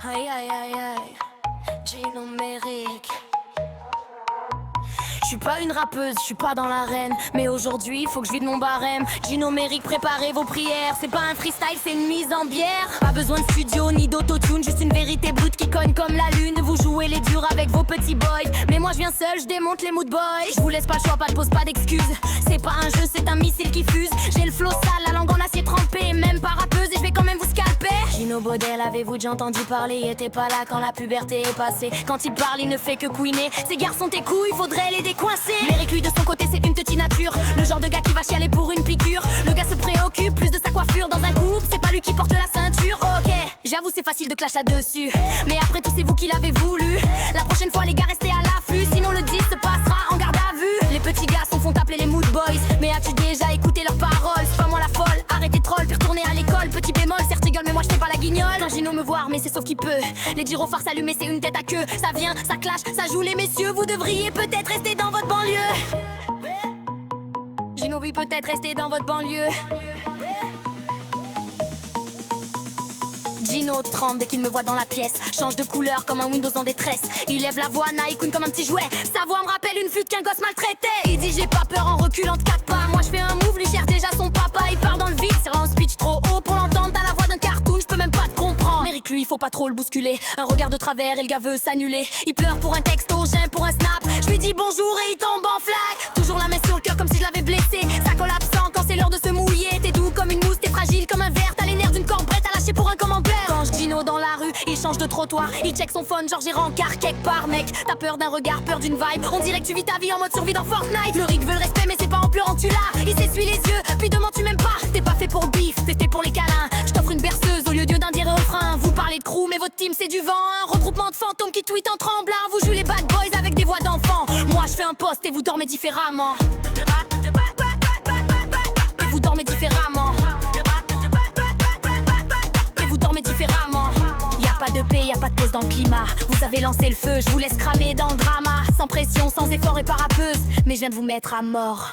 Aïe aïe aïe aïe, Gino Mérique. Je suis pas une rappeuse, je suis pas dans l'arène, mais aujourd'hui faut que je vide mon barème. Gino Mérique, préparez vos prières. C'est pas un freestyle, c'est une mise en bière. Pas besoin de studio ni d'autotune, juste une vérité brute qui cogne comme la lune. Vous jouez les durs avec vos petits boys, mais moi je viens seul, je démonte les mood boys. Je vous laisse pas le choix, pas de pause, pas d'excuses. C'est pas un jeu, c'est un missile qui fuse. J'ai le flow sale, la langue en acier trempé, même pas rappeuse et je vais quand même vous scalper. Gino Baudel, avez-vous déjà entendu parler? Il était pas là quand la puberté est passée. Quand il parle, il ne fait que couiner. Ces garçons tes couilles, faudrait les décoincer. Mérique lui de son côté, c'est une petite nature. Le genre de gars qui va chialer pour une piqûre. Le gars se préoccupe plus de sa coiffure. Dans un couple, c'est pas lui qui porte la ceinture. Ok, j'avoue c'est facile de clash là-dessus, mais après tout c'est vous qui l'avez voulu. La prochaine fois les gars restez à l'affût, sinon le 10 se passera en garde à vue. Les petits gars s'en font appeler les mood boys, mais as-tu déjà écouté leurs paroles? C'est pas moi la folle, arrêtez troll, puis retournez à l'école. Petit bémol, certes rigole mais moi je fais pas la guignole. Quand Gino me voir mais c'est sauf qu'il peut. Les gyrophares s'allument c'est une tête à queue. Ça vient, ça clash, ça joue les messieurs. Vous devriez peut-être rester dans votre banlieue. Gino oui peut-être rester dans votre banlieue. Gino tremble dès qu'il me voit dans la pièce. Change de couleur comme un Windows en détresse. Il lève la voix, Naïkoun comme un petit jouet. Sa voix me rappelle une flûte qu'un gosse maltraité. Il dit j'ai pas peur en reculant de 4 pas. Moi je fais un move, lui cherche déjà son papa. Il part dans le vide, c'est un speech trop haut pour l'entendre. T'as la voix d'un cartoon, je peux même pas te comprendre. Mérique lui, faut pas trop le bousculer. Un regard de travers et le gars veut s'annuler. Il pleure pour un texto, j'aime pour un snap. Je lui dis bonjour et il tombe en flaque. Toujours la main sur le cœur comme si je l'avais blessé. Ça colle absent quand c'est l'heure de se mouiller. T'es doux comme une mousse, t'es fragile comme un verre. T'as les nerfs d'une corde prête à lâcher pour un camembert. Quand je Gino dans la rue, il change de trottoir. Il check son phone, genre j'ai rencard quelque part. Mec, t'as peur d'un regard, peur d'une vibe. On dirait que tu vis ta vie en mode survie dans Fortnite. Le rig veut le respect mais c'est pas en pleurant que tu l'as. Il s'essuie les yeux, puis demande tu m'aimes pas. T'es pas fait pour le bif, t'es fait pour les câlins. Je t'offre une berceuse au lieu d'un dire refrain. Vous parlez de crew mais votre team c'est du vent. Un regroupement de fantômes qui tweetent en tremblant. Vous jouez les bad boys avec des voix d'enfants. Moi je fais un poste et vous dormez différemment. Et vous dormez différemment. Et vous dormez différemment. Y'a pas de paix, y'a pas de pause dans le climat. Vous avez lancé le feu, je vous laisse cramer dans le drama. Sans pression, sans effort et pas rappeuse, mais je viens de vous mettre à mort.